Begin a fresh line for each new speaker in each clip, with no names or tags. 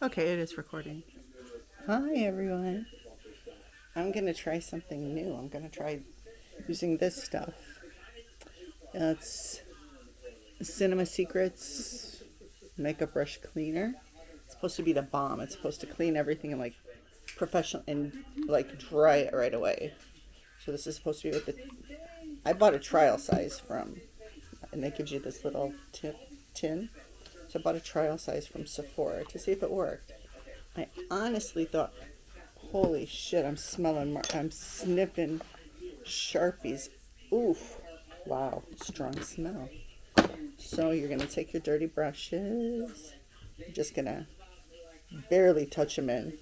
Okay, it is recording. Hi, everyone. I'm going to try something new. I'm going to try using this stuff. It's Cinema Secrets Makeup Brush Cleaner. It's supposed to be the bomb. It's supposed to clean everything and like professional and like dry it right away. So this is supposed to be with the. I bought a trial size from, and it gives you this little tin. So I bought a trial size from Sephora to see if it worked. I honestly thought, holy shit, I'm sniffing Sharpies. Oof. Wow, strong smell. So you're going to take your dirty brushes. You're just going to barely touch them in.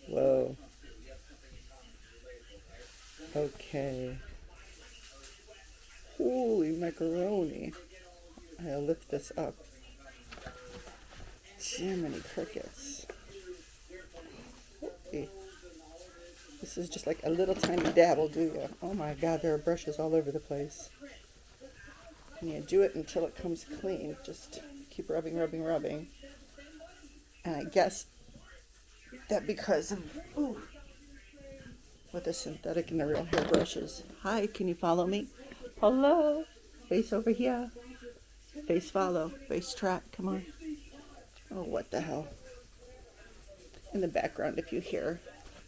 Whoa. Okay. Holy macaroni. I'll lift this up. Jiminy crickets. Holy. This is just like a little tiny dabble, do you? Oh my god, there are brushes all over the place. And you do it until it comes clean. Just keep rubbing, rubbing, rubbing. And I guess that because of with the synthetic and the real hair brushes. Hi, can you follow me? Hello. Face over here. Face follow. Face track. Come on. Oh, what the hell. In the background, if you hear.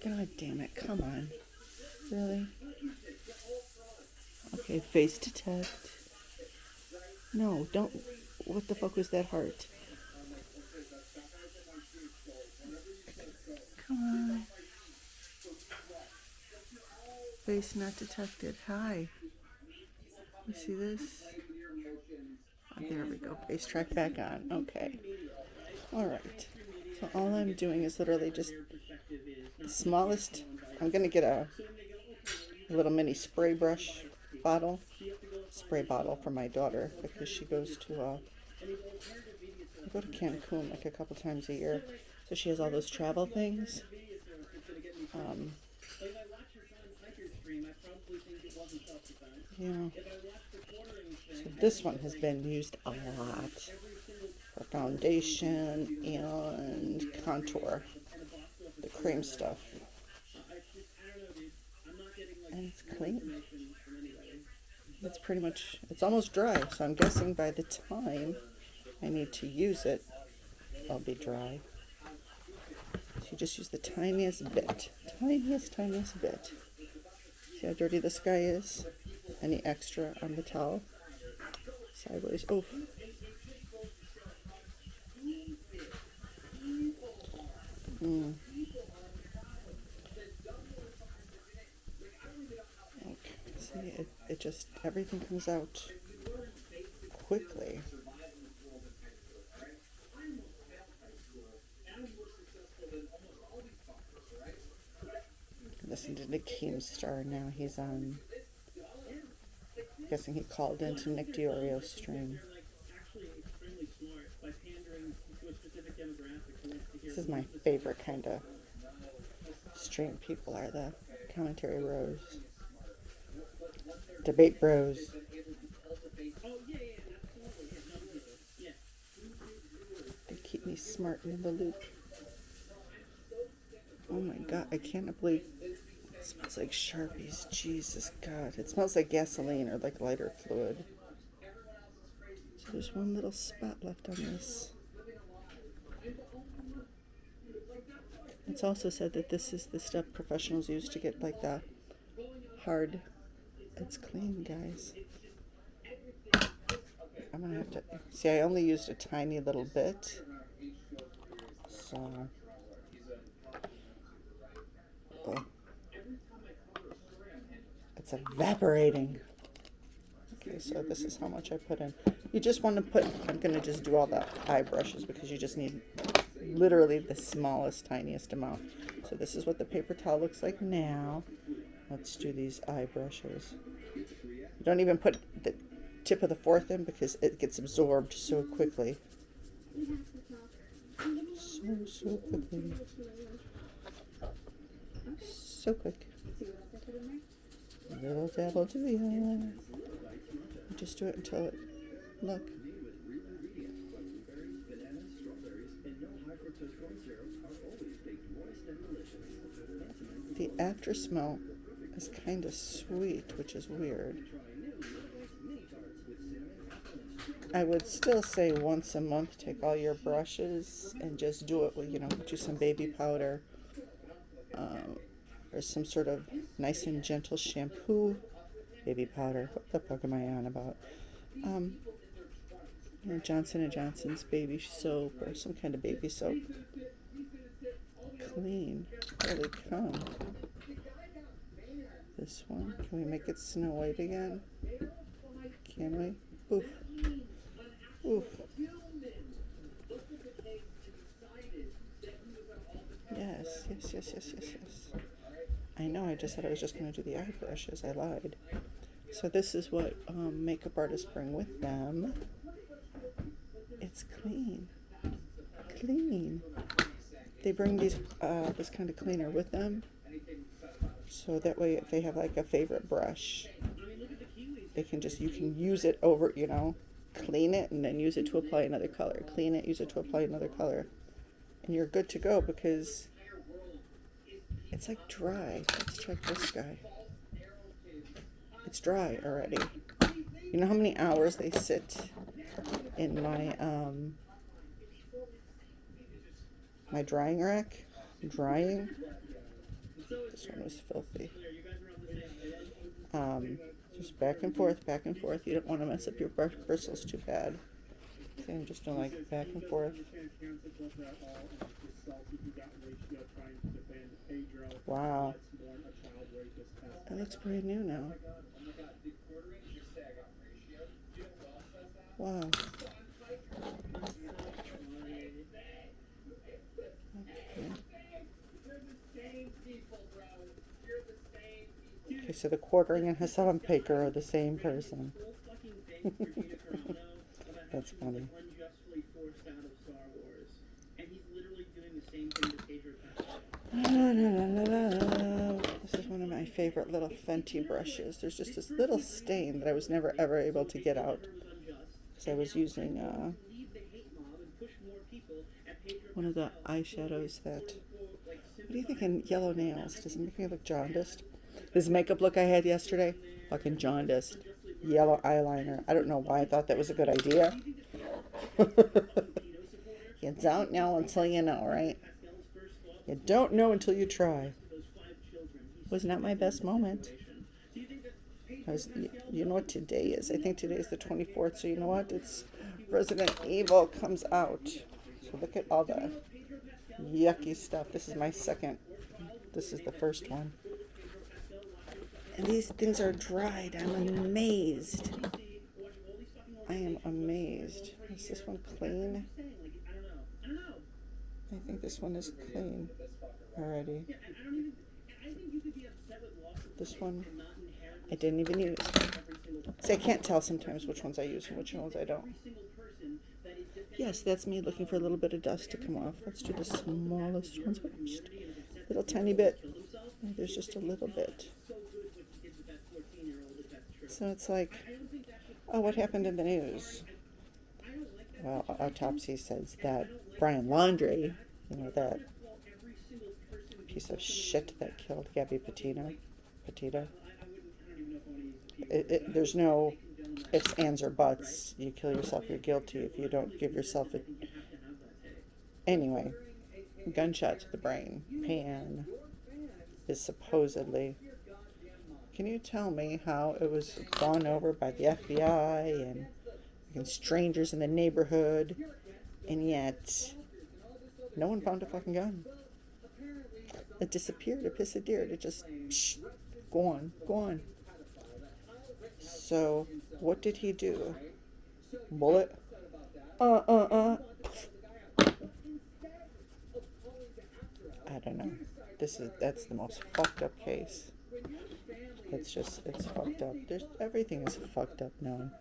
God damn it. Come on. Really? Okay, face detect. No, don't. What the fuck was that heart? Come on. Face not detected. Hi. You see this? Oh, there we go. Face track back on. Okay. Alright. So all I'm doing is literally just the smallest. I'm going to get a little mini spray bottle for my daughter because she goes to I go to Cancun like a couple times a year. So she has all those travel things. Yeah. So this one has been used a lot for foundation and contour, the cream stuff. And it's clean. It's pretty much, it's almost dry, so I'm guessing by the time I need to use it, I'll be dry. So you just use the tiniest bit. Tiniest bit. See how dirty this guy is? Any extra on the towel? Sideways. Oof. Okay. See, it just, everything comes out quickly. Listen to the Keemstar now. He's on. I'm guessing he called into Nick DiOrio's stream. This is my favorite kind of stream people are the commentary bros, debate bros. They keep me smart and in the loop. Oh my god, I can't believe it smells like Sharpies. Jesus God. It smells like gasoline or like lighter fluid. So there's one little spot left on this. It's also said that this is the stuff professionals use to get like the hard. It's clean, guys. I'm gonna have to see. I only used a tiny little bit, so it's evaporating. Okay, so this is how much I put in. You just want to put. I'm gonna just do all the eye brushes because you just need literally the smallest, tiniest amount. So this is what the paper towel looks like now. Let's do these eye brushes. You don't even put the tip of the fourth in because it gets absorbed so quickly. So quickly. So quick. Little dabble do ya. Just do it until it, look. The after smell is kind of sweet, which is weird. I would still say once a month, take all your brushes and just do it with, get you some baby powder, or some sort of nice and gentle shampoo. Baby powder, what the fuck am I on about? Johnson & Johnson's baby soap or some kind of baby soap. Clean. Holy cow. This one. Can we make it Snow White again? Can we? Oof. Oof. Yes. I know, I just said I was just going to do the eye brushes. I lied. So this is what makeup artists bring with them. It's clean. Clean. They bring these this kind of cleaner with them. So that way if they have like a favorite brush, you can use it over, clean it and then use it to apply another color. Clean it, use it to apply another color. And you're good to go because it's like dry. Let's check this guy. It's dry already. You know how many hours they sit in my my drying rack? Drying. This one was filthy. Just back and forth. You don't want to mess up your bristles too bad. Okay, I'm just doing like back and forth. Wow. It looks brand new now. Wow. Okay, so the quartering and Hassan Baker are the same person. That's funny. This is one of my favorite little Fenty brushes. There's just this little stain that I was never ever able to get out because I was using one of the eyeshadows that... What do you think in yellow nails? Does it make me look jaundiced? This makeup look I had yesterday, fucking jaundiced. Yellow eyeliner. I don't know why I thought that was a good idea. You don't know until you know, right? You don't know until you try. Was not my best moment. You know what today is? I think today is the 24th, so you know what? It's Resident Evil comes out. So look at all the yucky stuff. This is my second. This is the first one. And these things are dried. I'm amazed. I am amazed. Is this one clean? I think this one is clean already. This one I didn't even use. See, I can't tell sometimes which ones I use and which ones I don't. Yes, that's me looking for a little bit of dust to come off. Let's do the smallest ones first. Little tiny bit. There's just a little bit. So it's like, oh, what happened in the news? Well, autopsy says that Brian Laundrie, that piece of shit that killed Gabby Petito. There's no ifs, ands, or buts. You kill yourself, you're guilty if you don't give yourself a... Anyway, gunshot to the brain. Pan is supposedly... Can you tell me how it was gone over by the FBI and strangers in the neighborhood, and yet no one found a fucking gun? It disappeared. It disappeared. It just gone. So what did he do? Bullet? I don't know. That's the most fucked up case. It's fucked up. Everything is fucked up now.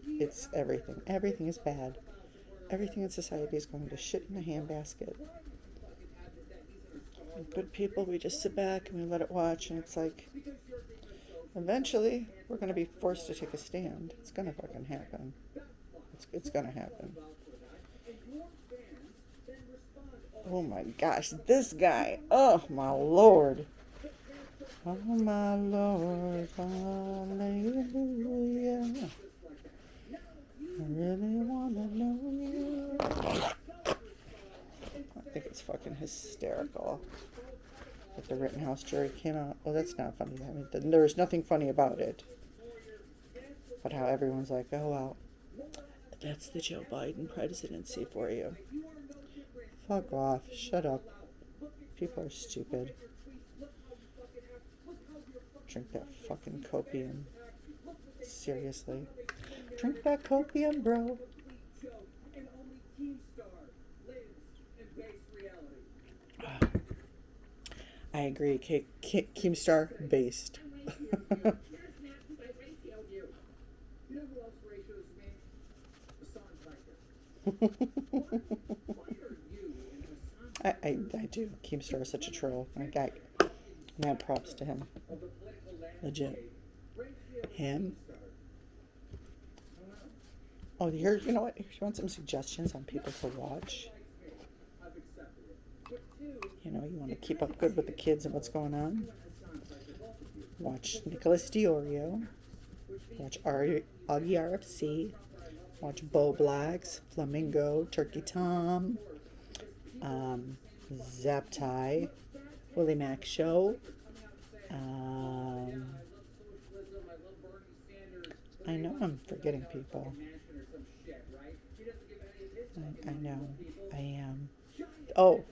It's everything. Everything is bad. Everything in society is going to shit in a handbasket. Good people, we just sit back and we let it watch, and it's like, eventually, we're going to be forced to take a stand. It's going to fucking happen. It's going to happen. Oh my gosh, this guy. Oh my Lord. Oh my Lord. Hallelujah. I really wanna know you. I think it's fucking hysterical that the Rittenhouse jury came out. Oh, that's not funny. I mean, there was nothing funny about it. But how everyone's like, oh well, that's the Joe Biden presidency for you. Fuck off. Shut up. People are stupid. Drink that fucking copium. Seriously. Drink that copium, bro. I agree. Keemstar based. I do. Keemstar is such a troll. I got mad props to him. Legit. Him. Oh, here, you know what? If you want some suggestions on people to watch, you know, you want to keep up good with the kids and what's going on, watch Nicholas Diorio, watch Augie RFC, watch Bo Blacks, Flamingo, Turkey Tom, Zaptai, Willie Mac Show. I know I'm forgetting people. I know I am. Oh,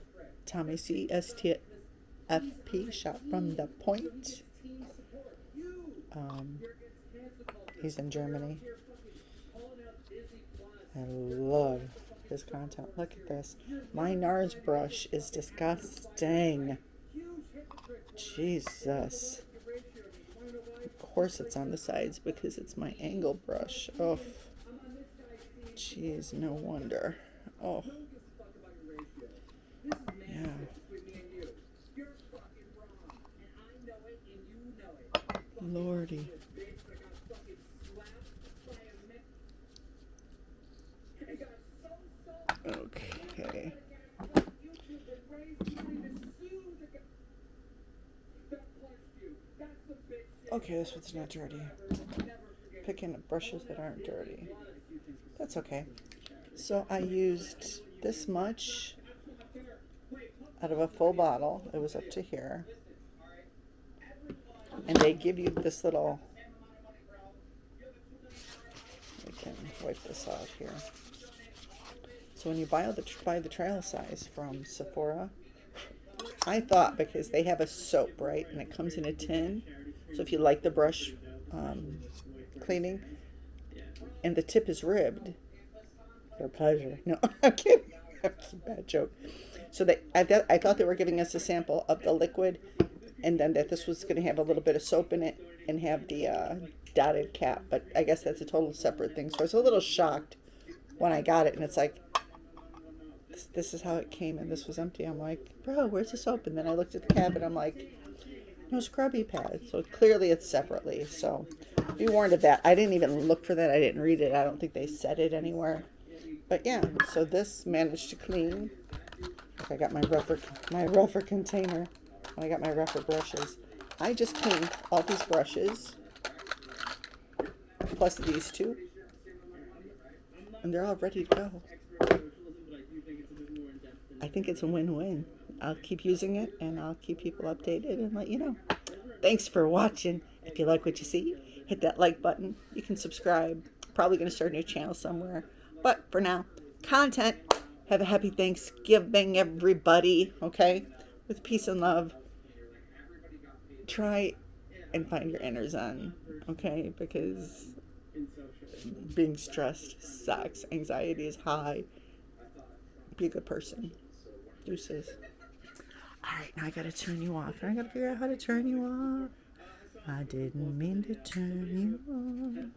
Tommy C. STFP shot from the point. He's in Germany. I love his content. Look at this. My NARS brush is disgusting. Jesus. Of course it's on the sides because it's my angle brush. Oh, jeez, no wonder. Oh, yeah. Lordy. Okay. Okay, this one's not dirty. Picking up brushes that aren't dirty. That's okay. So I used this much out of a full bottle. It was up to here. And they give you this little... We can wipe this out here. So when you buy the trial size from Sephora, I thought because they have a soap, right? And it comes in a tin. So if you like the brush cleaning, and the tip is ribbed, for pleasure. No, I'm kidding. That's a bad joke. So I thought they were giving us a sample of the liquid, and then that this was going to have a little bit of soap in it and have the dotted cap. But I guess that's a total separate thing. So I was a little shocked when I got it, and it's like, this is how it came, and this was empty. I'm like, bro, where's the soap? And then I looked at the cap, and I'm like, no scrubby pad. So clearly it's separately. So be warned of that. I didn't even look for that. I didn't read it. I don't think they said it anywhere. But yeah, so this managed to clean. I got my Rephr container. I got my Rephr brushes. I just cleaned all these brushes, plus these two, and they're all ready to go. I think it's a win-win. I'll keep using it, and I'll keep people updated and let you know. Thanks for watching. If you like what you see, hit that like button. You can subscribe. Probably going to start a new channel somewhere. But for now, content. Have a happy Thanksgiving, everybody. Okay? With peace and love. Try and find your inner zen. Okay? Because being stressed sucks. Anxiety is high. Be a good person. Deuces. Alright, now I gotta turn you off. I gotta figure out how to turn you off. I didn't mean to turn you off.